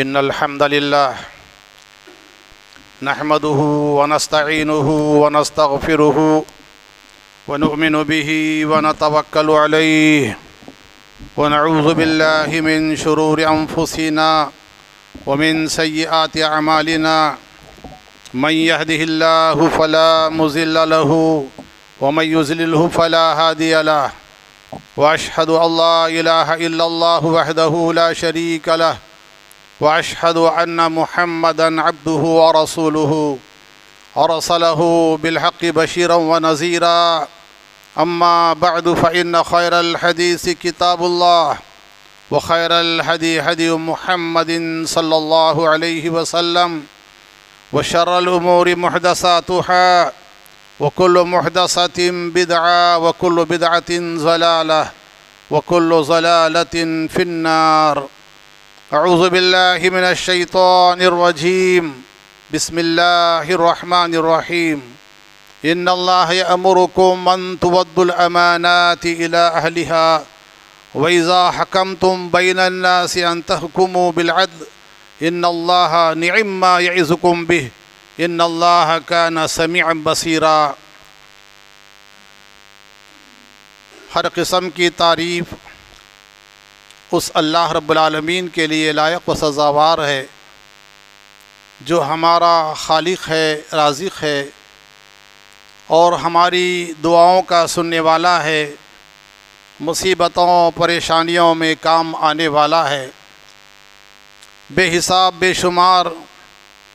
إن الحمد لله نحمده ونستعينه ونستغفره ونؤمن به ونتوكل عليه ونعوذ بالله من شرور أنفسنا ومن سيئات أعمالنا من يهده الله فلا مضل له ومن يضلله فلا هادي له وأشهد أن لا إله إلا الله وحده لا شريك له وأشهد أن محمدًا عبده ورسوله أرسله بالحق بشيرا ونذيرا أما بعد فإن خير الحديث كتاب الله وخير الهدي هدي محمد صلى الله عليه وسلم وشر الأمور محدثاتها وكل محدثة بدعة وكل بدعة ضلالة وكل ضلالة في النار أعوذ بالله من الشيطان الرجيم بسم الله الرحمن الرحيم إن الله يأمركم أن تودوا الأمانات إلى أهلها وإذا حكمتم بين الناس أن تحكموا بالعدل إن الله نعم ما يعظكم به إن الله كان سميعا بصيرا۔ ہر قسم کی تعریف اس اللہ رب العالمین کے لیے لائق و سزاوار ہے جو ہمارا خالق ہے، رازق ہے اور ہماری دعاؤں کا سننے والا ہے، مصیبتوں پریشانیوں میں کام آنے والا ہے۔ بے حساب بے شمار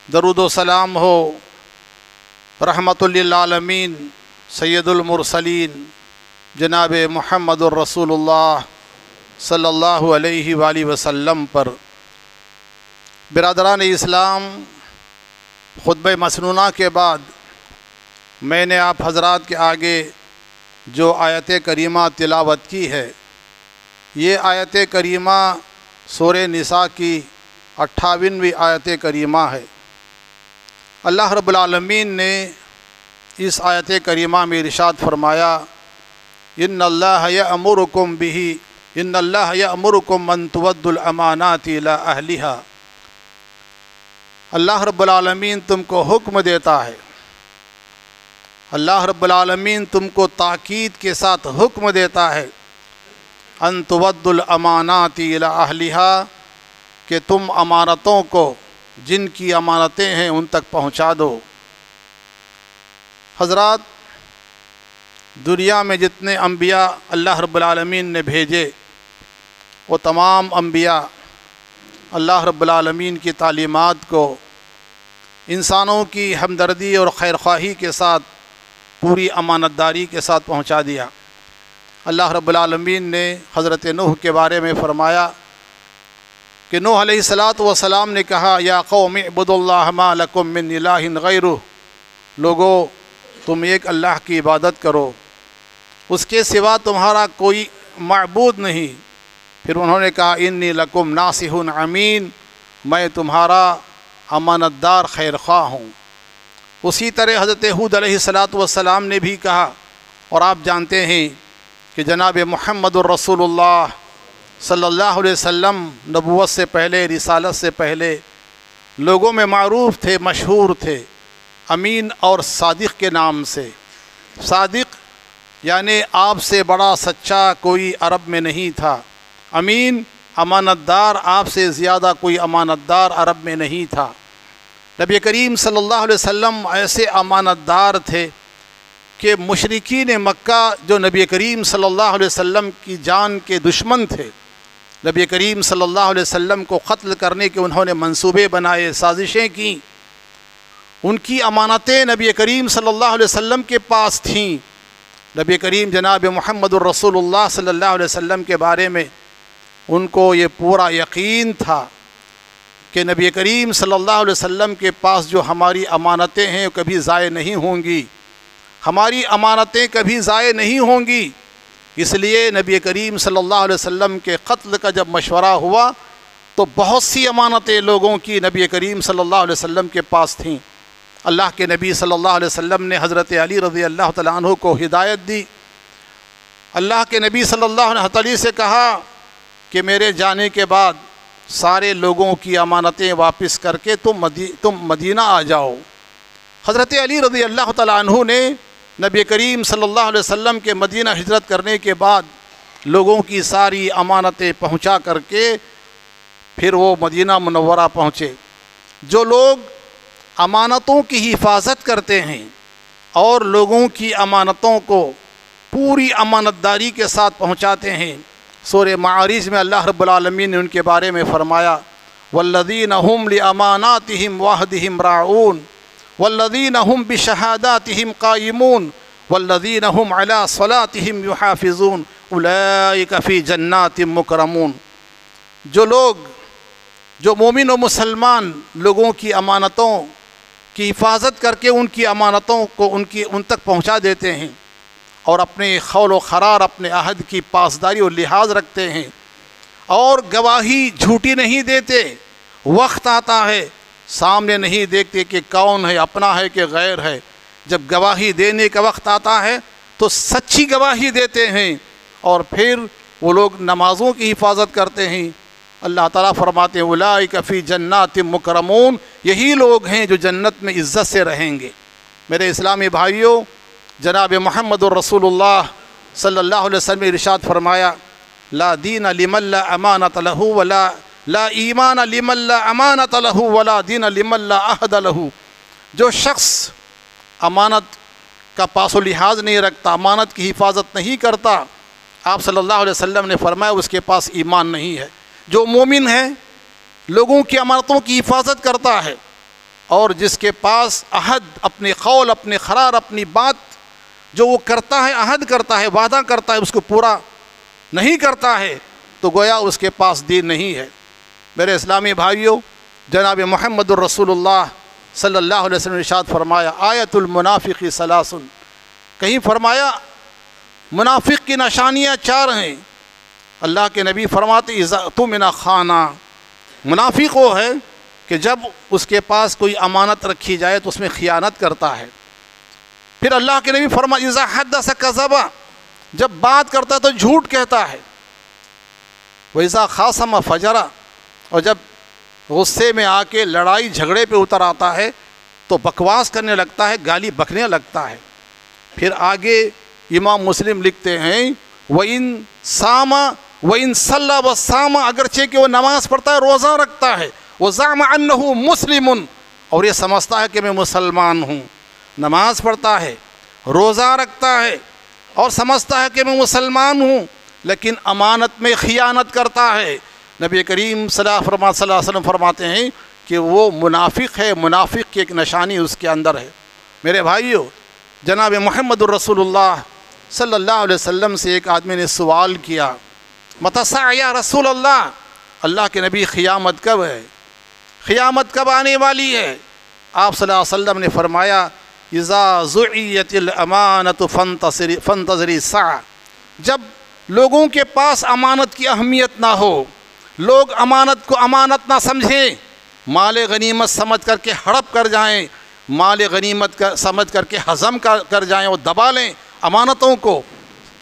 درود و سلام ہو رحمت للعالمین سید المرسلین جناب محمد الرسول اللہ صلی اللہ علیہ وآلہ وسلم پر۔ برادران اسلام، خطبہ مسنونہ کے بعد میں نے آپ حضرات کے آگے جو آیت کریمہ تلاوت کی ہے، یہ آیت کریمہ سورہ نساء کی 58ویں آیت کریمہ ہے۔ اللہ رب العالمین نے اس آیت کریمہ میں ارشاد فرمایا ان اللہ یأمرکم بہ ان اللہ یأمرکم ان تودوا الامانات الی اہلہا۔ اللہ رب العالمین تم کو حکم دیتا ہے، اللہ رب العالمین تم کو تاکید کے ساتھ حکم دیتا ہے ان تودوا الامانات الی اہلہا، کہ تم امانتوں کو، جن کی امانتیں ہیں، ان تک پہنچا دو۔ حضرات، دنیا میں جتنے انبیاء اللہ رب العالمین نے بھیجے، وہ تمام انبیاء اللہ رب العالمین کی تعلیمات کو انسانوں کی ہمدردی اور خیرخواہی کے ساتھ پوری امانت داری کے ساتھ پہنچا دیا۔ اللہ رب العالمین نے حضرت نوح کے بارے میں فرمایا کہ نوح علیہ السلام نے کہا یا قوم اعبدوا اللہ ما لکم من الہ غیرہ، لوگو تم ایک اللہ کی عبادت کرو، اس کے سوا تمہارا کوئی معبود نہیں۔ پھر انہوں نے کہا انی لکم ناصح امین، میں تمہارا امانت دار خیر خواہ ہوں۔ اسی طرح حضرت ہود علیہ السلام نے بھی کہا، اور آپ جانتے ہیں کہ جناب محمد الرسول اللہ صلی اللہ علیہ وسلم نبوت سے پہلے، رسالت سے پہلے لوگوں میں معروف تھے، مشہور تھے امین اور صادق کے نام سے۔ صادق یعنی آپ سے بڑا سچا کوئی عرب میں نہیں تھا، امین امانت دار، آپ سے زیادہ کوئی امانت دار عرب میں نہیں تھا۔ نبی کریم صلی اللہ علیہ وسلم ایسے امانت دار تھے کہ مشرکین مکہ جو نبی کریم صلی اللہ علیہ وسلم کی جان کے دشمن تھے، نبی کریم صلی اللہ علیہ وسلم کو قتل کرنے کے انہوں نے منصوبے بنائے، سازشیں کیں، ان کی امانتیں نبی کریم صلی اللہ علیہ وسلم کے پاس تھیں۔ نبی کریم جناب محمد الرسول اللہ صلی اللہ علیہ وسلم کے بارے میں ان کو یہ پورا یقین تھا کہ نبی کریم صلی اللہ علیہ وسلم کے پاس جو ہماری امانتیں ہیں وہ کبھی ضائع نہیں ہوں گی، ہماری امانتیں کبھی ضائع نہیں ہوں گی۔ اس لیے نبی کریم صلی اللہ علیہ وسلم کے قتل کا جب مشورہ ہوا تو بہت سی امانتیں لوگوں کی نبی کریم صلی اللہ علیہ وسلم کے پاس تھیں۔ اللہ کے نبی صلی اللہ علیہ وسلم نے حضرت علی رضی اللہ تعالیٰ عنہ کو ہدایت دی۔ اللہ کے نبی صلی اللہ علیہ وسلم سے کہا کہ میرے جانے کے بعد سارے لوگوں کی امانتیں واپس کر کے تم مدینہ آ جاؤ۔ حضرت علی رضی اللہ تعالیٰ عنہ نے نبی کریم صلی اللہ علیہ وسلم کے مدینہ ہجرت کرنے کے بعد لوگوں کی ساری امانتیں پہنچا کر کے پھر وہ مدینہ منورہ پہنچے۔ جو لوگ امانتوں کی حفاظت کرتے ہیں اور لوگوں کی امانتوں کو پوری امانت داری کے ساتھ پہنچاتے ہیں، سورہ معارج میں اللہ رب العالمین نے ان کے بارے میں فرمایا والذین هم لأماناتهم وعهدهم راعون والذین هم بشہاداتهم قائمون والذین هم علی صلاتهم یحافظون اولئک فی جنات مکرمون۔ جو مومن و مسلمان لوگوں کی امانتوں کی حفاظت کر کے ان کی امانتوں کو ان تک پہنچا دیتے ہیں اور اپنے قول و قرار اپنے عہد کی پاسداری اور لحاظ رکھتے ہیں اور گواہی جھوٹی نہیں دیتے، وقت آتا ہے سامنے نہیں دیکھتے کہ کون ہے، اپنا ہے کہ غیر ہے، جب گواہی دینے کا وقت آتا ہے تو سچی گواہی دیتے ہیں اور پھر وہ لوگ نمازوں کی حفاظت کرتے ہیں۔ اللہ تعالیٰ فرماتے ہیں اولئک فی جنات مکرمون، یہی لوگ ہیں جو جنت میں عزت سے رہیں گے۔ میرے اسلامی بھائیوں، جناب محمد الرسول اللہ صلی اللہ علیہ وسلم نے ارشاد فرمایا لا دین لمن لا امانت لہ لا ایمان لمن لا امانت لہ ولا دین لمن لا عہد لہ۔ جو شخص امانت کا پاس و لحاظ نہیں رکھتا، امانت کی حفاظت نہیں کرتا، آپ صلی اللہ علیہ وسلم نے فرمایا اس کے پاس ایمان نہیں ہے۔ جو مومن ہے لوگوں کی امانتوں کی حفاظت کرتا ہے اور جس کے پاس عہد، اپنے قول، اپنے قرار، اپنی بات جو وہ کرتا ہے، عہد کرتا ہے، وعدہ کرتا ہے، اس کو پورا نہیں کرتا ہے تو گویا اس کے پاس دین نہیں ہے۔ میرے اسلامی بھائیوں، جناب محمد الرسول اللہ صلی اللہ علیہ وسلم نے ارشاد فرمایا آیت المنافق ثلاث، کہیں فرمایا منافق کی نشانیاں 4 ہیں۔ اللہ کے نبی فرماتے اذا اؤتمن خانا، منافق وہ ہے کہ جب اس کے پاس کوئی امانت رکھی جائے تو اس میں خیانت کرتا ہے۔ پھر اللہ کے نبی فرماتے اذا حدث کذب، جب بات کرتا ہے تو جھوٹ کہتا ہے۔ وَإِذَا خَاصَمَ فَجَرَ، اور جب غصے میں آ کے لڑائی جھگڑے پہ اتر آتا ہے تو بکواس کرنے لگتا ہے، گالی بکنے لگتا ہے۔ پھر آگے امام مسلم لکھتے ہیں وَإِن صَامَ وَإِن صَلَّى وَصَامَ، اگرچہ کہ وہ نماز پڑھتا ہے، روزہ رکھتا ہے، وَزَعْمَ أَنَّهُ مُسْلِمٌ، اور یہ سمجھتا ہے کہ میں مسلمان ہوں، نماز پڑھتا ہے، روزہ رکھتا ہے اور سمجھتا ہے کہ میں مسلمان ہوں، لیکن امانت میں خیانت کرتا ہے۔ نبی کریم صلی اللہ علیہ وسلم فرماتے ہیں کہ وہ منافق ہے، منافق کی ایک نشانی اس کے اندر ہے۔ میرے بھائیو، جناب محمد الرسول اللہ صلی اللہ علیہ وسلم سے ایک آدمی نے سوال کیا متی الساعہ یا رسول اللہ، اللہ کے نبی قیامت کب ہے، قیامت کب آنے والی ہے؟ آپ صلی اللہ علیہ وسلم نے فرمایا اذا زعیت الامانۃ فانتظری الساعہ، جب لوگوں کے پاس امانت کی اہمیت نہ ہو، لوگ امانت کو امانت نہ سمجھیں، مال غنیمت سمجھ کر کے ہڑپ کر جائیں، مال غنیمت سمجھ کر کے ہضم کر جائیں اور دبا لیں امانتوں کو،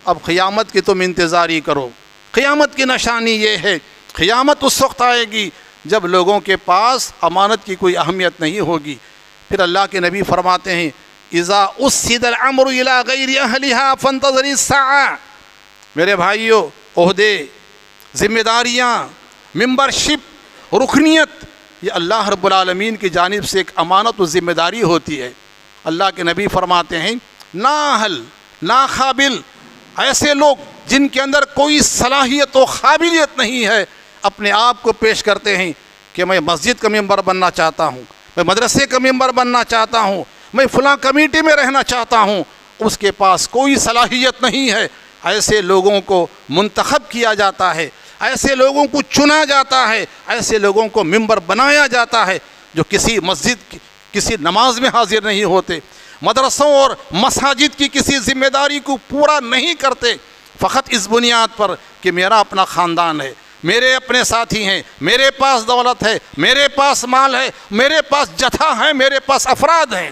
اب قیامت کی تم انتظاری کرو۔ قیامت کی نشانی یہ ہے، قیامت اس وقت آئے گی جب لوگوں کے پاس امانت کی کوئی اہمیت نہیں ہوگی۔ پھر اللہ کے نبی فرماتے ہیں اذا اسد الامر الى غیر اہلها فانتظر الساعہ۔ میرے بھائیو، عہدے، ذمہ داریاں، ممبرشپ، رکنیت، یہ اللہ رب العالمین کی جانب سے ایک امانت و ذمہ داری ہوتی ہے۔ اللہ کے نبی فرماتے ہیں نااہل، ناقابل، ایسے لوگ جن کے اندر کوئی صلاحیت و قابلیت نہیں ہے، اپنے آپ کو پیش کرتے ہیں کہ میں مسجد کا ممبر بننا چاہتا ہوں، میں مدرسے کا ممبر بننا چاہتا ہوں، میں فلاں کمیٹی میں رہنا چاہتا ہوں، اس کے پاس کوئی صلاحیت نہیں ہے۔ ایسے لوگوں کو منتخب کیا جاتا ہے، ایسے لوگوں کو چنا جاتا ہے، ایسے لوگوں کو ممبر بنایا جاتا ہے جو کسی مسجد کسی نماز میں حاضر نہیں ہوتے، مدرسوں اور مساجد کی کسی ذمہ داری کو پورا نہیں کرتے، فقط اس بنیاد پر کہ میرا اپنا خاندان ہے، میرے اپنے ساتھی ہیں، میرے پاس دولت ہے، میرے پاس مال ہے، میرے پاس جتھا ہے، میرے پاس افراد ہیں۔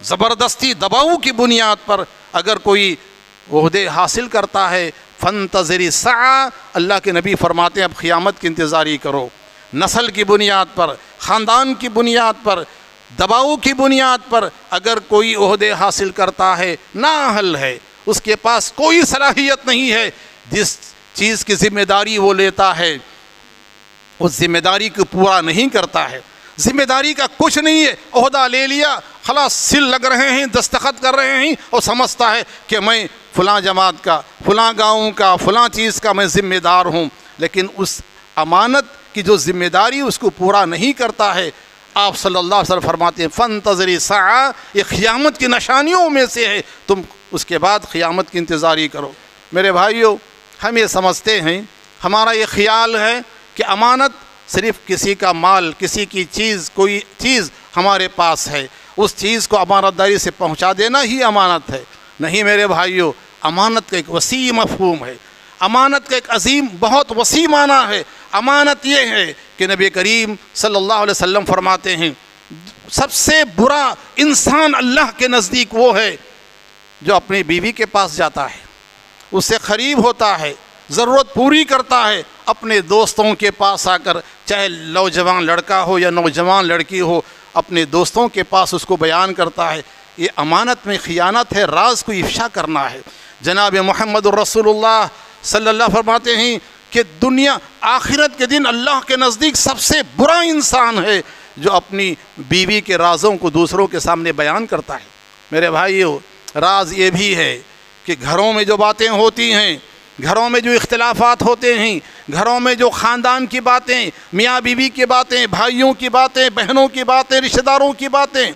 زبردستی دباؤ کی بنیاد پر اگر کوئی عہدے حاصل کرتا ہے، فانتظری الساعہ، اللہ کے نبی فرماتے ہیں اب قیامت کی انتظاری کرو۔ نسل کی بنیاد پر، خاندان کی بنیاد پر، دباؤ کی بنیاد پر اگر کوئی عہدے حاصل کرتا ہے نااہل ہے، اس کے پاس کوئی صلاحیت نہیں ہے، جس چیز کی ذمہ داری وہ لیتا ہے اس ذمہ داری کو پورا نہیں کرتا ہے، ذمہ داری کا کچھ نہیں ہے، عہدہ لے لیا، خلاص سل لگ رہے ہیں، دستخط کر رہے ہیں اور سمجھتا ہے کہ میں فلاں جماعت کا، فلاں گاؤں کا، فلاں چیز کا میں ذمہ دار ہوں، لیکن اس امانت کی جو ذمہ داری اس کو پورا نہیں کرتا ہے۔ آپ صلی اللہ علیہ وسلم فرماتے ہیں فانتظری الساعہ، یہ قیامت کی نشانیوں میں سے ہے، تم اس کے بعد قیامت کی انتظاری کرو۔ میرے بھائیو، ہم یہ سمجھتے ہیں، ہمارا یہ خیال ہے کہ امانت صرف کسی کا مال، کسی کی چیز، کوئی چیز ہمارے پاس ہے، اس چیز کو امانت داری سے پہنچا دینا ہی امانت ہے۔ نہیں میرے بھائیو، امانت کا ایک وسیع مفہوم ہے، امانت کا ایک عظیم بہت وسیع معنی ہے۔ امانت یہ ہے کہ نبی کریم صلی اللہ علیہ وسلم فرماتے ہیں سب سے برا انسان اللہ کے نزدیک وہ ہے جو اپنی بیوی کے پاس جاتا ہے، اس سے قریب ہوتا ہے، ضرورت پوری کرتا ہے، اپنے دوستوں کے پاس آ کر، چاہے نوجوان لڑکا ہو یا نوجوان لڑکی ہو، اپنے دوستوں کے پاس اس کو بیان کرتا ہے۔ یہ امانت میں خیانت ہے، راز کو افشا کرنا ہے۔ جناب محمد الرسول اللہ صلی اللہ علیہ وسلم فرماتے ہیں کہ دنیا آخرت کے دن اللہ کے نزدیک سب سے برا انسان ہے جو اپنی بیوی کے رازوں کو دوسروں کے سامنے بیان کرتا ہے۔ میرے بھائیو، راز یہ بھی ہے کہ گھروں میں جو باتیں ہوتی ہیں، گھروں میں جو اختلافات ہوتے ہیں، گھروں میں جو خاندان کی باتیں، میاں بیوی کی باتیں، بھائیوں کی باتیں، بہنوں کی باتیں، رشتہ داروں کی باتیں،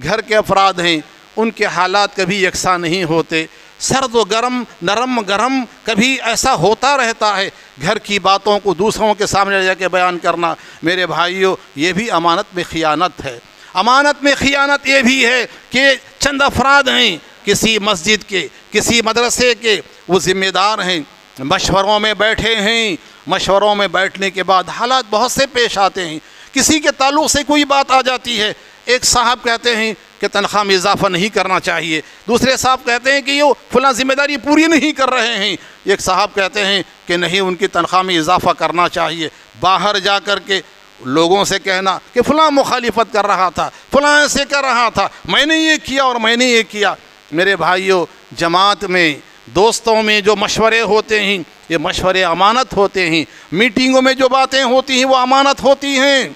گھر کے افراد ہیں، ان کے حالات کبھی یکساں نہیں ہوتے، سرد و گرم، نرم گرم، کبھی ایسا ہوتا رہتا ہے۔ گھر کی باتوں کو دوسروں کے سامنے لے جا کے بیان کرنا، میرے بھائیوں، یہ بھی امانت میں خیانت ہے۔ امانت میں خیانت یہ بھی ہے کہ چند افراد ہیں، کسی مسجد کے، کسی مدرسے کے، وہ ذمہ دار ہیں، مشوروں میں بیٹھے ہیں، مشوروں میں بیٹھنے کے بعد حالات بہت سے پیش آتے ہیں، کسی کے تعلق سے کوئی بات آ جاتی ہے، ایک صاحب کہتے ہیں کہ تنخواہ میں اضافہ نہیں کرنا چاہیے، دوسرے صاحب کہتے ہیں کہ یہ فلاں ذمہ داری پوری نہیں کر رہے ہیں، ایک صاحب کہتے ہیں کہ نہیں ان کی تنخواہ میں اضافہ کرنا چاہیے۔ باہر جا کر کے لوگوں سے کہنا کہ فلاں مخالفت کر رہا تھا، فلاں ایسے کر رہا تھا، میں نے یہ کیا اور میں نے یہ کیا۔ میرے بھائیوں، جماعت میں، دوستوں میں جو مشورے ہوتے ہیں یہ مشورے امانت ہوتے ہیں، میٹنگوں میں جو باتیں ہوتی ہیں وہ امانت ہوتی ہیں۔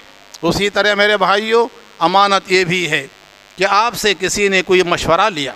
اسی طرح میرے بھائیوں، امانت یہ بھی ہے کہ آپ سے کسی نے کوئی مشورہ لیا،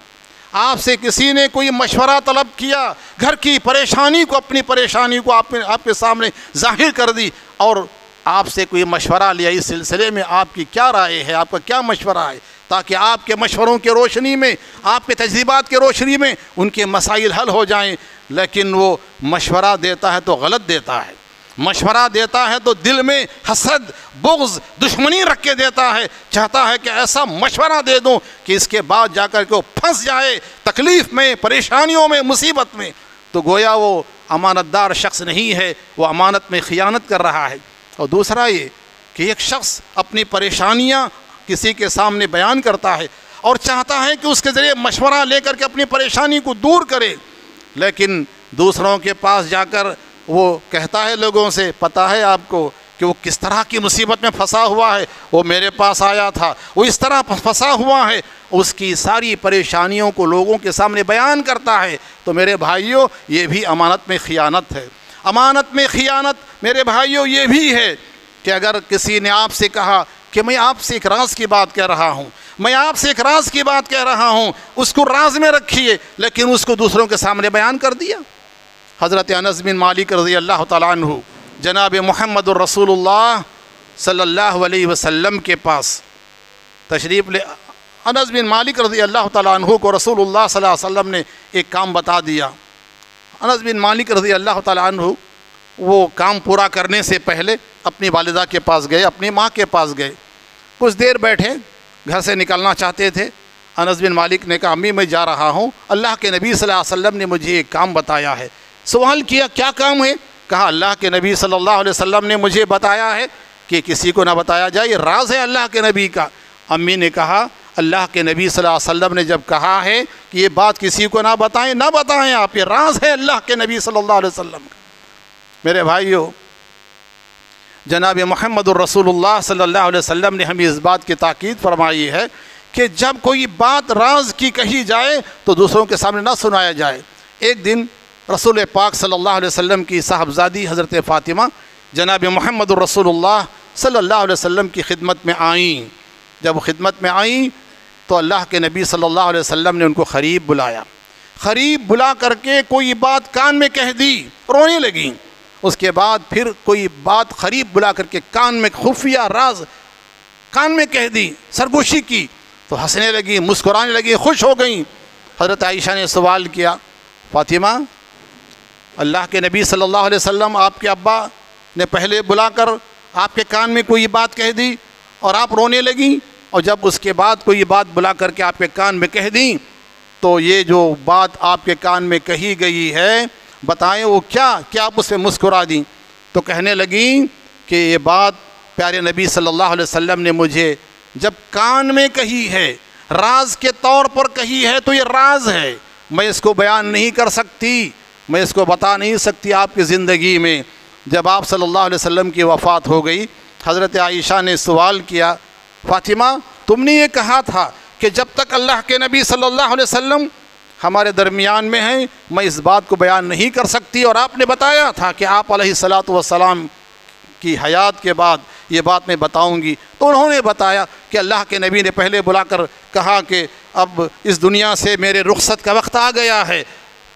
آپ سے کسی نے کوئی مشورہ طلب کیا، گھر کی پریشانی کو، اپنی پریشانی کو آپ کے سامنے ظاہر کر دی، اور آپ سے کوئی مشورہ لیا، اس سلسلے میں آپ کی کیا رائے ہے، آپ کا کیا مشورہ ہے، تاکہ آپ کے مشوروں کی روشنی میں، آپ کے تجربات کی روشنی میں ان کے مسائل حل ہو جائیں۔ لیکن وہ مشورہ دیتا ہے تو غلط دیتا ہے، مشورہ دیتا ہے تو دل میں حسد، بغض، دشمنی رکھ کے دیتا ہے، چاہتا ہے کہ ایسا مشورہ دے دوں کہ اس کے بعد جا کر کے وہ پھنس جائے تکلیف میں، پریشانیوں میں، مصیبت میں، تو گویا وہ امانت دار شخص نہیں ہے، وہ امانت میں خیانت کر رہا ہے۔ اور دوسرا یہ کہ ایک شخص اپنی پریشانیاں کسی کے سامنے بیان کرتا ہے اور چاہتا ہے کہ اس کے ذریعے مشورہ لے کر کے اپنی پریشانی کو دور کرے، لیکن دوسروں کے پاس جا کر وہ کہتا ہے لوگوں سے، پتہ ہے آپ کو کہ وہ کس طرح کی مصیبت میں پھنسا ہوا ہے، وہ میرے پاس آیا تھا، وہ اس طرح پھنسا ہوا ہے، اس کی ساری پریشانیوں کو لوگوں کے سامنے بیان کرتا ہے۔ تو میرے بھائیوں، یہ بھی امانت میں خیانت ہے۔ امانت میں خیانت میرے بھائیوں یہ بھی ہے کہ اگر کسی نے آپ سے کہا کہ میں آپ سے ایک راز کی بات کہہ رہا ہوں، میں آپ سے ایک راز کی بات کہہ رہا ہوں، اس کو راز میں رکھیے، لیکن اس کو دوسروں کے سامنے بیان کر دیا۔ حضرت انس بن مالک رضی اللہ تعالیٰ عنہ جناب محمد الرسول اللہ صلی اللہ علیہ وسلم کے پاس تشریف لے، انس بن مالک رضی اللہ تعالیٰ عنہ کو رسول اللہ صلی اللہ علیہ وسلم نے ایک کام بتا دیا۔ انس بن مالک رضی اللہ تعالیٰ عنہ وہ کام پورا کرنے سے پہلے اپنی والدہ کے پاس گئے، اپنی ماں کے پاس گئے، کچھ دیر بیٹھے، گھر سے نکلنا چاہتے تھے۔ انس بن مالک نے کہا امی میں جا رہا ہوں، اللہ کے نبی صلی اللہ علیہ وسلم نے مجھے ایک کام بتایا ہے۔ سوال کیا کیا کام ہے؟ کہا اللہ کے نبی صلی اللہ علیہ وسلم نے مجھے بتایا ہے کہ کسی کو نہ بتایا جائے، یہ راز ہے اللہ کے نبی کا۔ امی نے کہا اللہ کے نبی صلی اللہ علیہ وسلم نے جب کہا ہے کہ یہ بات کسی کو نہ بتائیں آپ، یہ راز ہے اللہ کے نبی صلی اللہ علیہ وسلم کا۔ میرے بھائیو، جناب محمد الرسول اللہ صلی اللہ علیہ وسلم نے ہمیں اس بات کی تاکید فرمائی ہے کہ جب کوئی بات راز کی کہی جائے تو دوسروں کے سامنے نہ سنایا جائے۔ ایک دن رسول پاک صلی اللہ علیہ وسلم کی صاحبزادی حضرت فاطمہ جناب محمد الرسول اللہ صلی اللہ علیہ وسلم کی خدمت میں آئیں۔ جب وہ خدمت میں آئیں تو اللہ کے نبی صلی اللہ علیہ وسلم نے ان کو قریب بلایا، قریب بلا کر کے کوئی بات کان میں کہہ دی، رونے لگیں۔ اس کے بعد پھر کوئی بات قریب بلا کر کے کان میں خفیہ راز کان میں کہہ دی، سرگوشی کی، تو ہنسنے لگی، مسکرانے لگی، خوش ہو گئیں۔ حضرت عائشہ نے سوال کیا، فاطمہ، اللہ کے نبی صلی اللہ علیہ وسلم آپ کے ابا نے پہلے بلا کر آپ کے کان میں کوئی بات کہہ دی اور آپ رونے لگیں، اور جب اس کے بعد کوئی بات بلا کر کے آپ کے کان میں کہہ دیں تو یہ جو بات آپ کے کان میں کہی گئی ہے بتائیں وہ کیا آپ اس پہ مسکرا دیں؟ تو کہنے لگیں کہ یہ بات پیارے نبی صلی اللہ علیہ وسلم نے مجھے جب کان میں کہی ہے، راز کے طور پر کہی ہے تو یہ راز ہے، میں اس کو بیان نہیں کر سکتی، میں اس کو بتا نہیں سکتی آپ کی زندگی میں۔ جب آپ صلی اللہ علیہ وسلم کی وفات ہو گئی، حضرت عائشہ نے سوال کیا، فاطمہ تم نے یہ کہا تھا کہ جب تک اللہ کے نبی صلی اللہ علیہ وسلم ہمارے درمیان میں ہیں میں اس بات کو بیان نہیں کر سکتی، اور آپ نے بتایا تھا کہ آپ علیہ الصلاۃ والسلام کی حیات کے بعد یہ بات میں بتاؤں گی۔ تو انہوں نے بتایا کہ اللہ کے نبی نے پہلے بلا کر کہا کہ اب اس دنیا سے میرے رخصت کا وقت آ گیا ہے،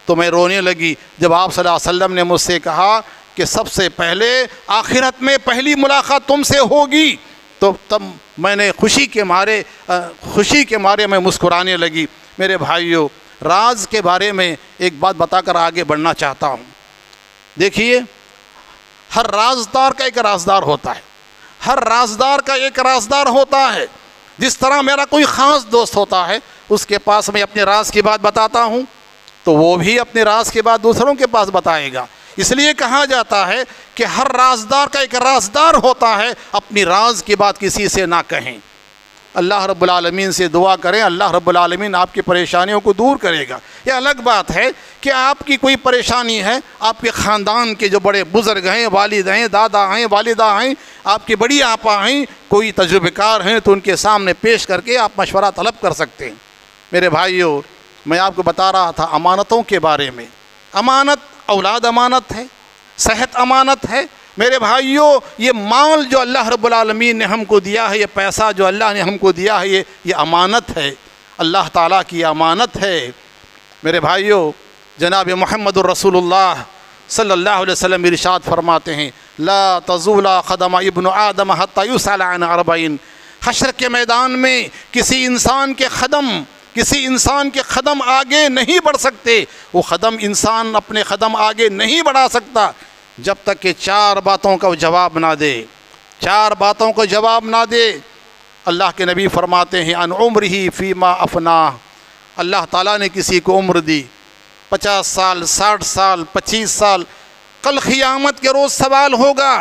تو میں رونے لگی۔ جب آپ صلی اللہ علیہ وسلم نے مجھ سے کہا کہ سب سے پہلے آخرت میں پہلی ملاقات تم سے ہوگی، تو تب میں نے خوشی کے مارے میں مسکرانے لگی۔ میرے بھائیوں، راز کے بارے میں ایک بات بتا کر آگے بڑھنا چاہتا ہوں۔ دیکھیے، ہر رازدار کا ایک رازدار ہوتا ہے، ہر رازدار کا ایک رازدار ہوتا ہے۔ جس طرح میرا کوئی خاص دوست ہوتا ہے، اس کے پاس میں اپنے راز کی بات بتاتا ہوں تو وہ بھی اپنے راز کے بعد دوسروں کے پاس بتائے گا۔ اس لیے کہا جاتا ہے کہ ہر رازدار کا ایک رازدار ہوتا ہے، اپنی راز کی بات کسی سے نہ کہیں۔ اللہ رب العالمین سے دعا کریں، اللہ رب العالمین آپ کی پریشانیوں کو دور کرے گا۔ یہ الگ بات ہے کہ آپ کی کوئی پریشانی ہے، آپ کے خاندان کے جو بڑے بزرگ ہیں، والد ہیں، دادا ہیں، والدہ ہیں، آپ کی بڑی آپا ہیں، کوئی تجربہ کار ہیں، تو ان کے سامنے پیش کر کے آپ مشورہ طلب کر سکتے ہیں۔ میرے بھائیوں، میں آپ کو بتا رہا تھا امانتوں کے بارے میں۔ امانت، اولاد امانت ہے، صحت امانت ہے۔ میرے بھائیوں، یہ مال جو اللہ رب العالمین نے ہم کو دیا ہے، یہ پیسہ جو اللہ نے ہم کو دیا ہے، یہ امانت ہے، اللہ تعالیٰ کی امانت ہے۔ میرے بھائیوں، جناب محمد الرسول اللہ صلی اللہ علیہ وسلم ارشاد فرماتے ہیں، لا تزول قدم ابن آدم حتی یسأل عن اربعین۔ حشر کے میدان میں کسی انسان کے قدم آگے نہیں بڑھ سکتے، وہ انسان اپنے قدم آگے نہیں بڑھا سکتا جب تک کہ 4 باتوں کا جواب نہ دے، 4 باتوں کا جواب نہ دے۔ اللہ کے نبی فرماتے ہیں، ان عمرہ فیما افناہ، اللہ تعالیٰ نے کسی کو عمر دی 50 سال، 60 سال، 25 سال، کل قیامت کے روز سوال ہوگا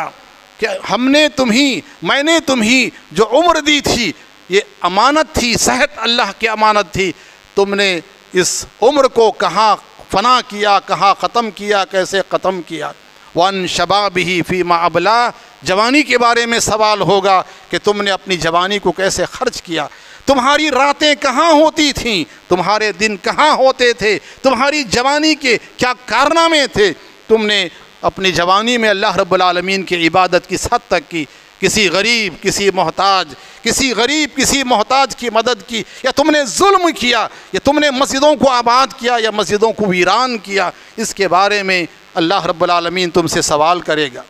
کہ میں نے تمہیں جو عمر دی تھی، یہ امانت تھی، صحت اللہ کی امانت تھی، تم نے اس عمر کو کہاں فنا کیا، کہاں ختم کیا، کیسے ختم کیا۔ وَأَنْ شَبَابِهِ فِيمَا أَبْلَىٰ، جوانی کے بارے میں سوال ہوگا کہ تم نے اپنی جوانی کو کیسے خرچ کیا، تمہاری راتیں کہاں ہوتی تھیں، تمہارے دن کہاں ہوتے تھے، تمہاری جوانی کے کیا کارنامے تھے، تم نے اپنی جوانی میں اللہ رب العالمین کی عبادت کس حد تک کی، کسی غریب کسی محتاج کی مدد کی، یا تم نے ظلم کیا، یا تم نے مسجدوں کو آباد کیا یا مسجدوں کو ویران کیا، اس کے بارے میں اللہ رب العالمین تم سے سوال کرے گا۔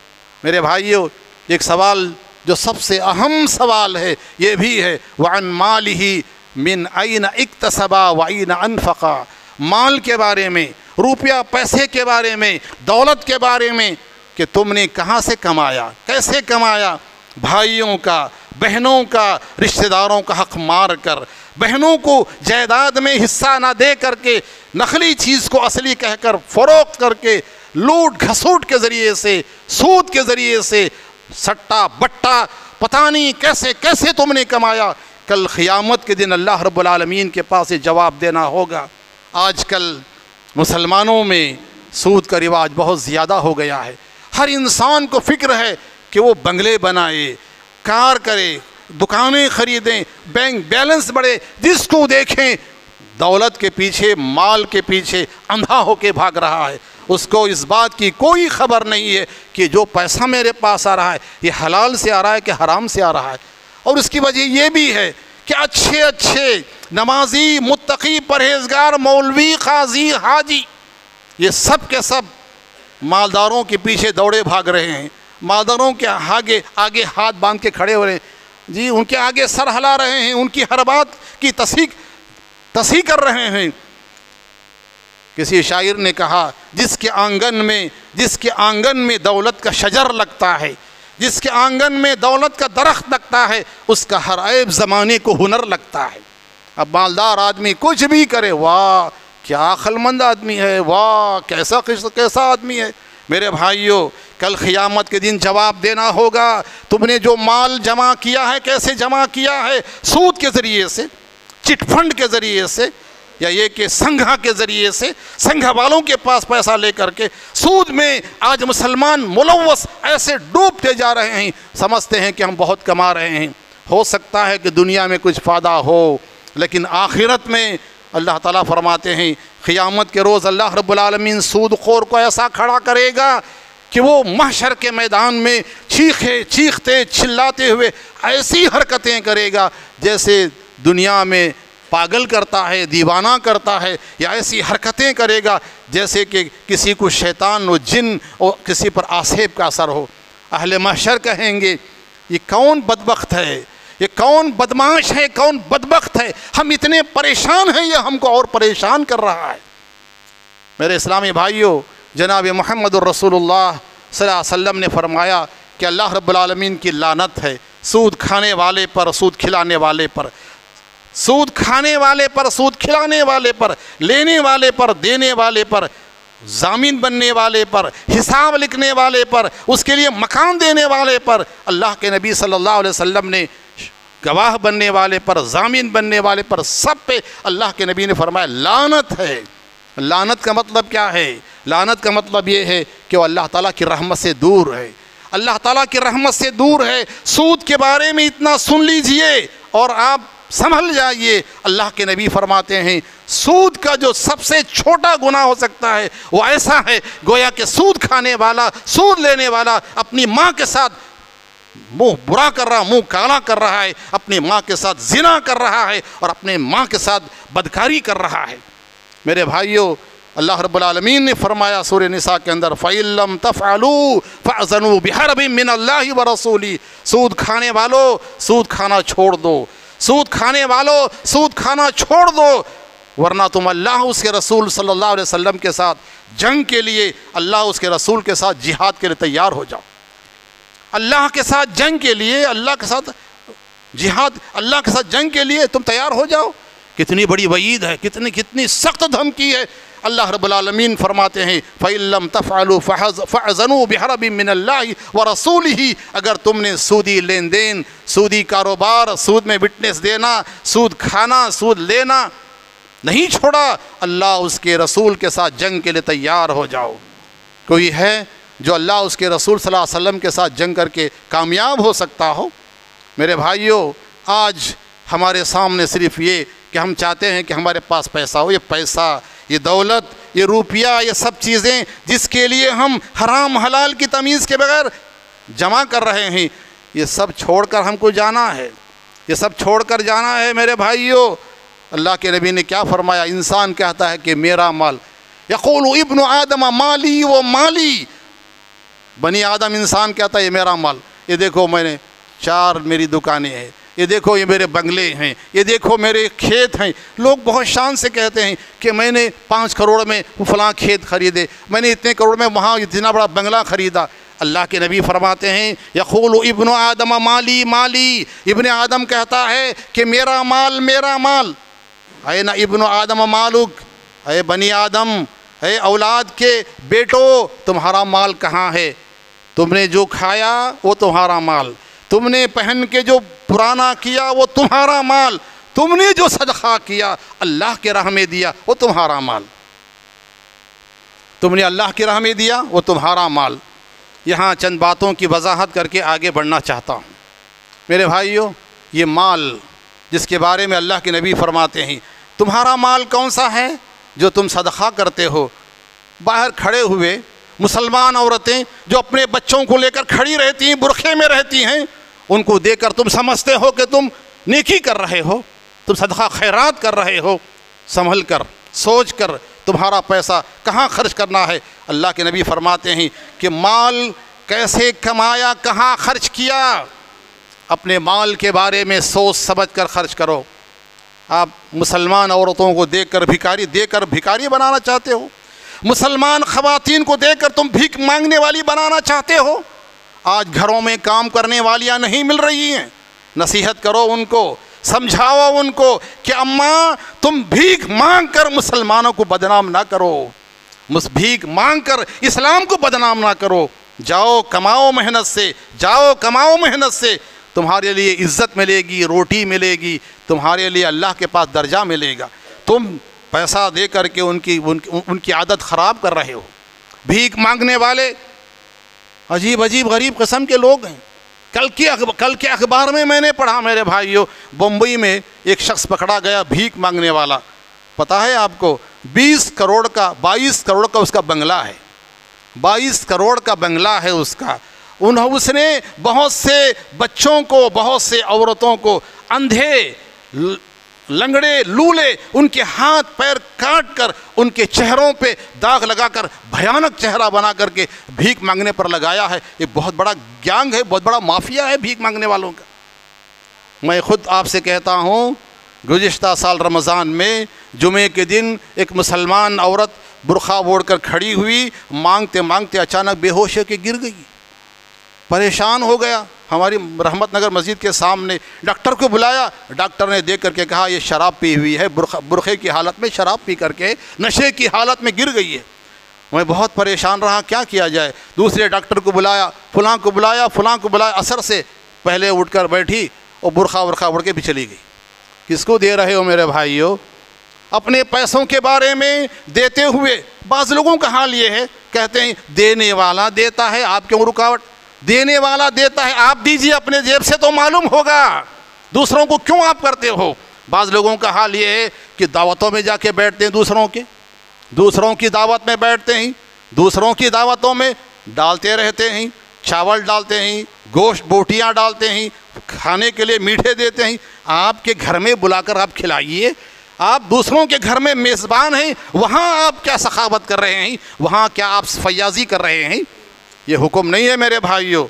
میرے بھائیوں، ایک سوال جو سب سے اہم سوال ہے یہ بھی ہے، وَعَنْ مَالِهِ مِنْ أَيْنَ اِكْتَسَبَا وَأَيْنَ أَنْفَقَا، مال کے بارے میں، روپیہ پیسے کے بارے میں، دولت کے بارے میں، کہ تم نے کہاں سے کمایا، کیسے کمایا۔ بھائیوں کا، بہنوں کا، رشتہ داروں کا حق مار کر، بہنوں کو جائیداد میں حصہ نہ دے کر کے، نقلی چیز کو اصلی کہہ کر فروخت کر کے، لوٹ گھسوٹ کے ذریعے سے، سود کے ذریعے سے، سٹا بٹا، پتہ نہیں کیسے کیسے تم نے کمایا۔ کل قیامت کے دن اللہ رب العالمین کے پاس یہ جواب دینا ہوگا۔ آج کل مسلمانوں میں سود کا رواج بہت زیادہ ہو گیا ہے۔ ہر انسان کو فکر ہے کہ وہ بنگلے بنائے، کار کرے، دکانیں خریدیں، بینک بیلنس بڑھے، جس کو دیکھیں دولت کے پیچھے، مال کے پیچھے اندھا ہو کے بھاگ رہا ہے۔ اس کو اس بات کی کوئی خبر نہیں ہے کہ جو پیسہ میرے پاس آ رہا ہے یہ حلال سے آ رہا ہے کہ حرام سے آ رہا ہے۔ اور اس کی وجہ یہ بھی ہے کہ اچھے نمازی، متقی، پرہیزگار، مولوی، قاضی، حاجی، یہ سب کے سب مالداروں کے پیچھے دوڑے بھاگ رہے ہیں، مالداروں کے آگے ہاتھ باندھ کے کھڑے ہو رہے ہیں جی، ان کے آگے سر ہلا رہے ہیں، ان کی ہر بات کی تصحیح کر رہے ہیں۔ کسی شاعر نے کہا جس کے آنگن میں دولت کا شجر لگتا ہے، جس کے آنگن میں دولت کا درخت لگتا ہے، اس کا ہر عیب زمانے کو ہنر لگتا ہے۔ اب مالدار آدمی کچھ بھی کرے، واہ کیا عقل مند آدمی ہے، واہ کیسا آدمی ہے۔ میرے بھائیوں، کل قیامت کے دن جواب دینا ہوگا۔ تم نے جو مال جمع کیا ہے کیسے جمع کیا ہے؟ سود کے ذریعے سے، چٹ فنڈ کے ذریعے سے، یا یہ کہ سنگھا کے ذریعے سے، سنگھا والوں کے پاس پیسہ لے کر کے سود میں آج مسلمان ملوث ایسے ڈوبتے جا رہے ہیں، سمجھتے ہیں کہ ہم بہت کما رہے ہیں۔ ہو سکتا ہے کہ دنیا میں کچھ فائدہ ہو، لیکن آخرت میں اللہ تعالیٰ فرماتے ہیں قیامت کے روز اللہ رب العالمین سود خور کو ایسا کھڑا کرے گا کہ وہ محشر کے میدان میں چیختے چلاتے ہوئے ایسی حرکتیں کرے گا جیسے دنیا میں پاگل کرتا ہے، دیوانہ کرتا ہے، یا ایسی حرکتیں کرے گا جیسے کہ کسی کو شیطان و جن اور کسی پر آسیب کا اثر ہو۔ اہل محشر کہیں گے یہ کون بدبخت ہے، یہ کون بدمعاش ہے، کون بدبخت ہے، ہم اتنے پریشان ہیں یہ ہم کو اور پریشان کر رہا ہے۔ میرے اسلامی بھائیوں، جناب محمد الرسول اللہ صلی اللہ علیہ وسلم نے فرمایا کہ اللہ رب العالمین کی لعنت ہے سود کھانے والے پر، سود کھلانے والے پر، سود کھانے والے پر، سود کھلانے والے پر، لینے والے پر، دینے والے پر، ضامن بننے والے پر، حساب لکھنے والے پر، اس کے لیے مکان دینے والے پر۔ اللہ کے نبی صلی اللہ علیہ وسلم نے گواہ بننے والے پر، ضامن بننے والے پر، سب پہ اللہ کے نبی نے فرمایا لعنت ہے۔ لعنت کا مطلب کیا ہے؟ لعنت کا مطلب یہ ہے کہ وہ اللہ تعالیٰ کی رحمت سے دور ہے، اللہ تعالیٰ کی رحمت سے دور ہے۔ سود کے بارے میں اتنا سن لیجئے اور آپ سنبھل جائیے۔ اللہ کے نبی فرماتے ہیں سود کا جو سب سے چھوٹا گناہ ہو سکتا ہے وہ ایسا ہے گویا کہ سود کھانے والا، سود لینے والا اپنی ماں کے ساتھ منہ برا کر رہا، منہ کالا کر رہا ہے، اپنی ماں کے ساتھ زنا کر رہا ہے اور اپنے ماں کے ساتھ بدکاری کر رہا ہے۔ میرے بھائیوں، اللہ رب العالمین نے فرمایا سورہ نساء کے اندر فَإِن لَّمْ تَفْعَلُوا فَأْذَنُوا بِحَرْبٍ مِّنَ اللَّهِ وَرَسُولِهِ، سود کھانے والو سود کھانا چھوڑ دو، سود کھانے والو سود کھانا چھوڑ دو، ورنہ تم اللہ اس کے رسول صلی اللہ علیہ وسلم کے ساتھ جنگ کے لیے، اللہ اس کے رسول کے ساتھ جہاد کے لیے تیار ہو جاؤ۔ اللہ کے ساتھ جنگ کے لیے، اللہ کے ساتھ جہاد، اللہ کے ساتھ جنگ کے لیے تم تیار ہو جاؤ۔ کتنی بڑی وعید ہے، کتنی سخت دھمکی ہے۔ اللہ رب العالمین فرماتے ہیں فَإِن لَّمْ تَفْعَلُوا فَأْذَنُوا بِحَرْبٍ مِّنَ اللَّهِ وَرَسُولِهِ، اگر تم نے سودی لین دین، سودی کاروبار، سود میں وٹنس دینا، سود کھانا، سود لینا نہیں چھوڑا، اللہ اس کے رسول کے ساتھ جنگ کے لیے تیار ہو جاؤ۔ کوئی ہے جو اللہ اس کے رسول صلی اللہ علیہ وسلم کے ساتھ جنگ کر کے کامیاب ہو سکتا ہو؟ میرے بھائیوں، آج ہمارے سامنے صرف یہ کہ ہم چاہتے ہیں کہ ہمارے پاس پیسہ ہو، یہ پیسہ، یہ دولت، یہ روپیہ، یہ سب چیزیں جس کے لیے ہم حرام حلال کی تمیز کے بغیر جمع کر رہے ہیں، یہ سب چھوڑ کر ہم کو جانا ہے، یہ سب چھوڑ کر جانا ہے۔ میرے بھائیوں، اللہ کے نبی نے کیا فرمایا؟ انسان کہتا ہے کہ میرا مال، یقول ابن آدم مالی و مالی، بنی آدم انسان کہتا ہے یہ میرا مال، یہ دیکھو میں نے 4 میری دکانیں ہیں، یہ دیکھو یہ میرے بنگلے ہیں، یہ دیکھو میرے کھیت ہیں۔ لوگ بہت شان سے کہتے ہیں کہ میں نے 5 کروڑ میں فلاں کھیت خریدے، میں نے اتنے کروڑ میں وہاں اتنا بڑا بنگلہ خریدا۔ اللہ کے نبی فرماتے ہیں یقول ابن آدم مالی مالی، ابن آدم کہتا ہے کہ میرا مال میرا مال۔ اے نا ابن آدم مالک، اے بنی آدم، اے اولاد کے بیٹو، تمہارا مال کہاں ہے؟ تم نے جو کھایا وہ تمہارا مال، تم نے پہن کے جو پرانا کیا وہ تمہارا مال، تم نے جو صدقہ کیا اللہ کے راہ میں دیا وہ تمہارا مال، تم نے اللہ کی راہ میں دیا وہ تمہارا مال۔ یہاں چند باتوں کی وضاحت کر کے آگے بڑھنا چاہتا ہوں۔ میرے بھائیوں، یہ مال جس کے بارے میں اللہ کے نبی فرماتے ہیں تمہارا مال کون سا ہے؟ جو تم صدقہ کرتے ہو۔ باہر کھڑے ہوئے مسلمان عورتیں جو اپنے بچوں کو لے کر کھڑی رہتی ہیں، برقعے میں رہتی ہیں، ان کو دیکھ کر تم سمجھتے ہو کہ تم نیکی کر رہے ہو، تم صدقہ خیرات کر رہے ہو۔ سنبھل کر، سوچ کر تمہارا پیسہ کہاں خرچ کرنا ہے۔ اللہ کے نبی فرماتے ہیں کہ مال کیسے کمایا، کہاں خرچ کیا، اپنے مال کے بارے میں سوچ سمجھ کر خرچ کرو۔ آپ مسلمان عورتوں کو دیکھ کر بھکاری بنانا چاہتے ہو، مسلمان خواتین کو دیکھ کر تم بھیک مانگنے والی بنانا چاہتے ہو۔ آج گھروں میں کام کرنے والیاں نہیں مل رہی ہیں، نصیحت کرو ان کو، سمجھاؤ ان کو کہ اماں تم بھیک مانگ کر مسلمانوں کو بدنام نہ کرو، بھیک مانگ کر اسلام کو بدنام نہ کرو۔ جاؤ کماؤ محنت سے، جاؤ کماؤ محنت سے، تمہارے لیے عزت ملے گی، روٹی ملے گی، تمہارے لیے اللہ کے پاس درجہ ملے گا۔ تم پیسہ دے کر کے ان کی عادت خراب کر رہے ہو۔ بھیک مانگنے والے عجیب غریب قسم کے لوگ ہیں۔ کل کے اخبار میں نے پڑھا میرے بھائیوں، بمبئی میں ایک شخص پکڑا گیا بھیک مانگنے والا۔ پتہ ہے آپ کو 22 کروڑ کا اس کا بنگلہ ہے، 22 کروڑ کا بنگلہ ہے اس کا۔ اس نے بہت سے بچوں کو، بہت سے عورتوں کو، اندھے، لنگڑے، لولے، ان کے ہاتھ پیر کاٹ کر ان کے چہروں پہ داغ لگا کر بھیانک چہرہ بنا کر کے بھیک مانگنے پر لگایا ہے۔ یہ بہت بڑا گینگ ہے، بہت بڑا مافیا ہے بھیک مانگنے والوں کا۔ میں خود آپ سے کہتا ہوں، گزشتہ سال رمضان میں جمعے کے دن ایک مسلمان عورت برقع اوڑھ کر کھڑی ہوئی، مانگتے مانگتے اچانک بے ہوش ہو کے گر گئی، پریشان ہو گیا۔ ہماری رحمت نگر مسجد کے سامنے ڈاکٹر کو بلایا، ڈاکٹر نے دیکھ کر کے کہا یہ شراب پی ہوئی ہے، برقعے کی حالت میں شراب پی کر کے نشے کی حالت میں گر گئی ہے۔ میں بہت پریشان رہا، کیا کیا جائے؟ دوسرے ڈاکٹر کو بلایا، فلاں کو بلایا، عصر سے پہلے اٹھ کر بیٹھی اور برقع اوڑھ کے بھی چلی گئی۔ کس کو دے رہے ہو میرے بھائیو؟ اپنے پیسوں کے بارے میں دیتے ہوئے بعض لوگوں کا حال یہ ہے، کہتے ہیں دینے والا دیتا ہے، آپ کیوں رکاوٹ؟ دینے والا دیتا ہے، آپ دیجئے اپنے جیب سے تو معلوم ہوگا، دوسروں کو کیوں آپ کرتے ہو؟ بعض لوگوں کا حال یہ ہے کہ دعوتوں میں جا کے بیٹھتے ہیں، دوسروں کی دعوت میں بیٹھتے ہیں، دوسروں کی دعوتوں میں ڈالتے رہتے ہیں، چاول ڈالتے ہیں، گوشت بوٹیاں ڈالتے ہیں، کھانے کے لیے میٹھے دیتے ہیں۔ آپ کے گھر میں بلا کر آپ کھلائیے، آپ دوسروں کے گھر میں میزبان ہیں، وہاں آپ کیا سخاوت کر رہے ہیں؟ وہاں کیا آپ فیاضی کر رہے ہیں؟ یہ حکم نہیں ہے میرے بھائیوں۔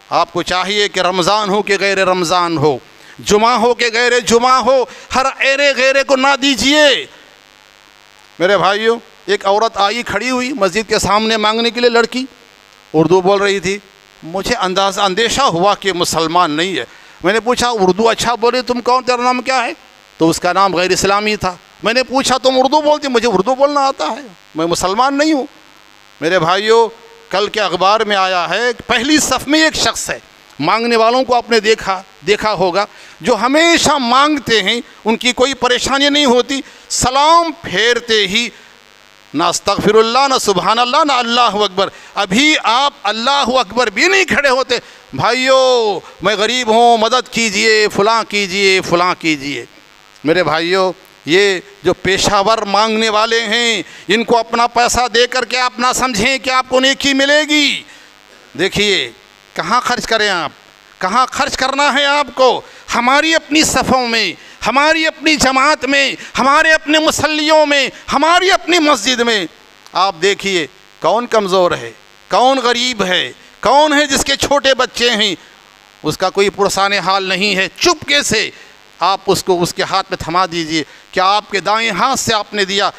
آپ کو چاہیے کہ رمضان ہو کہ غیر رمضان ہو، جمعہ ہو کہ غیر جمعہ ہو، ہر غیرے کو نہ دیجیے۔ میرے بھائیوں، ایک عورت آئی، کھڑی ہوئی مسجد کے سامنے مانگنے کے لیے، لڑکی اردو بول رہی تھی۔ مجھے اندیشہ ہوا کہ مسلمان نہیں ہے۔ میں نے پوچھا اردو اچھا بولے، تم کون، تیرا نام کیا ہے؟ تو اس کا نام غیر اسلامی تھا۔ میں نے پوچھا تم اردو بولتی؟ مجھے اردو بولنا آتا ہے، میں مسلمان نہیں ہوں۔ میرے بھائیوں، کل کے اخبار میں آیا ہے کہ پہلی صف میں ایک شخص ہے، مانگنے والوں کو آپ نے دیکھا ہوگا، جو ہمیشہ مانگتے ہیں، ان کی کوئی پریشانی نہیں ہوتی، سلام پھیرتے ہی نہ استغفر اللہ، نہ سبحان اللہ، نہ اللہ اکبر۔ ابھی آپ اللہ اکبر بھی نہیں کھڑے ہوتے۔ بھائیوں میں غریب ہوں، مدد کیجئے، فلاں کیجئے۔ میرے بھائیوں، یہ جو پیشہ ور مانگنے والے ہیں، ان کو اپنا پیسہ دے کر کے آپ نہ سمجھیں کہ آپ کو نیکی ملے گی۔ دیکھیے کہاں خرچ کریں آپ، کہاں خرچ کرنا ہے آپ کو۔ ہماری اپنی صفوں میں، ہماری اپنی جماعت میں، ہمارے اپنے مصلیوں میں، ہماری اپنی مسجد میں آپ دیکھیے کون کمزور ہے، کون غریب ہے، کون ہے جس کے چھوٹے بچے ہیں، اس کا کوئی پرسان حال نہیں ہے۔ چپکے سے آپ اس کو اس کے ہاتھ میں تھما دیجئے۔ کیا آپ کے دائیں ہاتھ سے آپ نے دیا،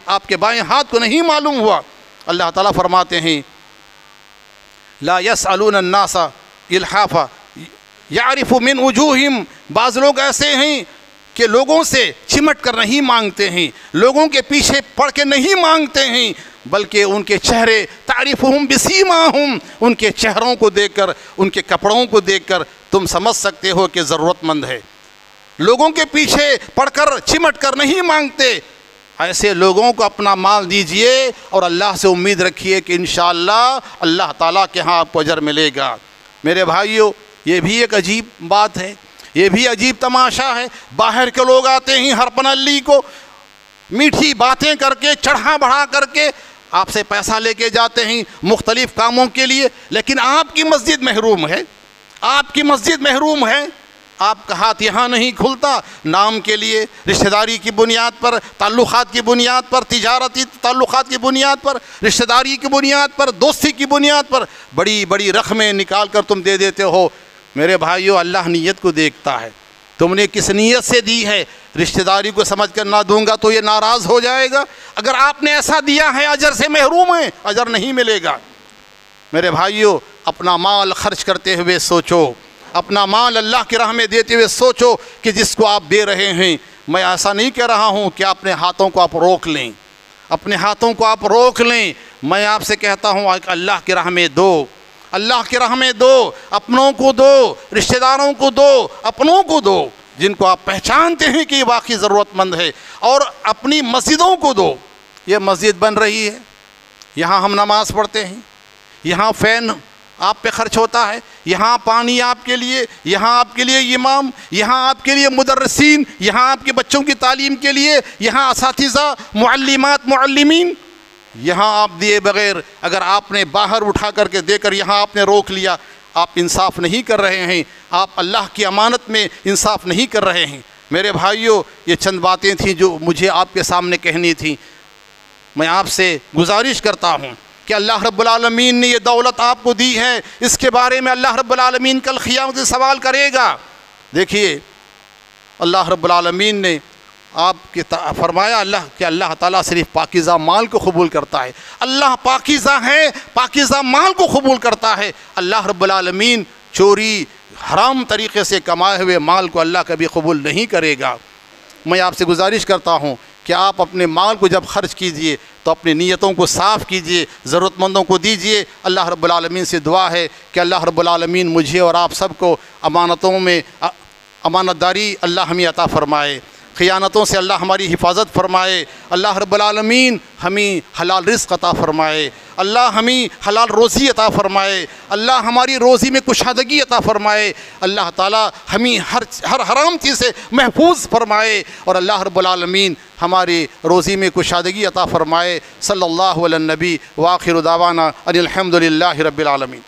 آپ کے بائیں ہاتھ کو نہیں معلوم ہوا؟ اللہ تعالیٰ فرماتے ہیں لا يسألون الناس الحافا يعرف من وجوہہم۔ بعض لوگ ایسے ہیں کہ لوگوں سے چمٹ کر نہیں مانگتے ہیں، لوگوں کے پیچھے پڑھ کے نہیں مانگتے ہیں، بلکہ ان کے چہرے تعریفہم بسیماہم، ان کے چہروں کو دیکھ کر، ان کے کپڑوں کو دیکھ کر تم سمجھ سکتے ہو کہ ضرورت مند ہے۔ لوگوں کے پیچھے پڑ کر چمٹ کر نہیں مانگتے، ایسے لوگوں کو اپنا مال دیجئے اور اللہ سے امید رکھیے کہ انشاءاللہ اللہ تعالیٰ کے ہاں آپ کو اجر ملے گا۔ میرے بھائیوں، یہ بھی ایک عجیب بات ہے، یہ بھی عجیب تماشا ہے۔ باہر کے لوگ آتے ہیں ہر پنلی کو میٹھی باتیں کر کے، چڑھا بڑھا کر کے آپ سے پیسہ لے کے جاتے ہیں مختلف کاموں کے لیے، لیکن آپ کی مسجد محروم ہے، آپ کی مسجد محروم ہے، آپ کا ہاتھ یہاں نہیں کھلتا۔ نام کے لیے، رشتہ داری کی بنیاد پر، تعلقات کی بنیاد پر، تجارتی تعلقات کی بنیاد پر، رشتہ داری کی بنیاد پر، دوستی کی بنیاد پر بڑی بڑی رقمیں نکال کر تم دے دیتے ہو۔ میرے بھائیو، اللہ نیت کو دیکھتا ہے، تم نے کس نیت سے دی ہے۔ رشتہ داری کو سمجھ کر نہ دوں گا تو یہ ناراض ہو جائے گا۔ اگر آپ نے ایسا دیا ہے اجر سے محروم ہے، اجر نہیں ملے گا۔ میرے بھائیو، اپنا مال خرچ کرتے ہوئے سوچو، اپنا مال اللہ کی راہ میں دیتے ہوئے سوچو کہ جس کو آپ دے رہے ہیں، میں ایسا نہیں کہہ رہا ہوں کہ اپنے ہاتھوں کو آپ روک لیں، اپنے ہاتھوں کو آپ روک لیں۔ میں آپ سے کہتا ہوں کہ اللہ کی راہ میں دو، اللہ کی راہ میں دو، اپنوں کو دو، رشتہ داروں کو دو، اپنوں کو دو جن کو آپ پہچانتے ہیں کہ یہ واقعی ضرورت مند ہے، اور اپنی مسجدوں کو دو۔ یہ مسجد بن رہی ہے، یہاں ہم نماز پڑھتے ہیں، یہاں فین آپ پہ خرچ ہوتا ہے، یہاں پانی آپ کے لیے، یہاں آپ کے لیے امام، یہاں آپ کے لیے مدرسین، یہاں آپ کے بچوں کی تعلیم کے لیے، یہاں اساتذہ، معلمات، معلمین، یہاں آپ دیے بغیر اگر آپ نے باہر اٹھا کر کے دے کر یہاں آپ نے روک لیا، آپ انصاف نہیں کر رہے ہیں، آپ اللہ کی امانت میں انصاف نہیں کر رہے ہیں۔ میرے بھائیوں، یہ چند باتیں تھیں جو مجھے آپ کے سامنے کہنی تھیں۔ میں آپ سے گزارش کرتا ہوں کہ اللہ رب العالمین نے یہ دولت آپ کو دی ہے، اس کے بارے میں اللہ رب العالمین کل قیامت سے سوال کرے گا۔ دیکھیے، اللہ رب العالمین نے آپ کے فرمایا اللہ تعالیٰ صرف پاکیزہ مال کو قبول کرتا ہے۔ اللہ پاکیزہ ہے، پاکیزہ مال کو قبول کرتا ہے۔ اللہ رب العالمین چوری، حرام طریقے سے کمائے ہوئے مال کو اللہ کبھی قبول نہیں کرے گا۔ میں آپ سے گزارش کرتا ہوں کہ آپ اپنے مال کو جب خرچ کیجئے تو اپنی نیتوں کو صاف کیجئے، ضرورت مندوں کو دیجئے۔ اللہ رب العالمین سے دعا ہے کہ اللہ رب العالمین مجھے اور آپ سب کو امانتوں میں امانت داری اللہ ہمیں عطا فرمائے، خیانتوں سے اللہ ہماری حفاظت فرمائے، اللہ رب العالمین ہمیں حلال رزق عطا فرمائے، اللہ ہمیں حلال روزی عطا فرمائے، اللہ ہماری روزی میں کشادگی عطا فرمائے، اللہ تعالیٰ ہمیں ہر حرام چیز سے محفوظ فرمائے، اور اللہ رب العالمین ہماری روزی میں کشادگی عطا فرمائے۔ صلی اللہ علی النبی وآخر دعوانا ان الحمد للہ رب العالمین۔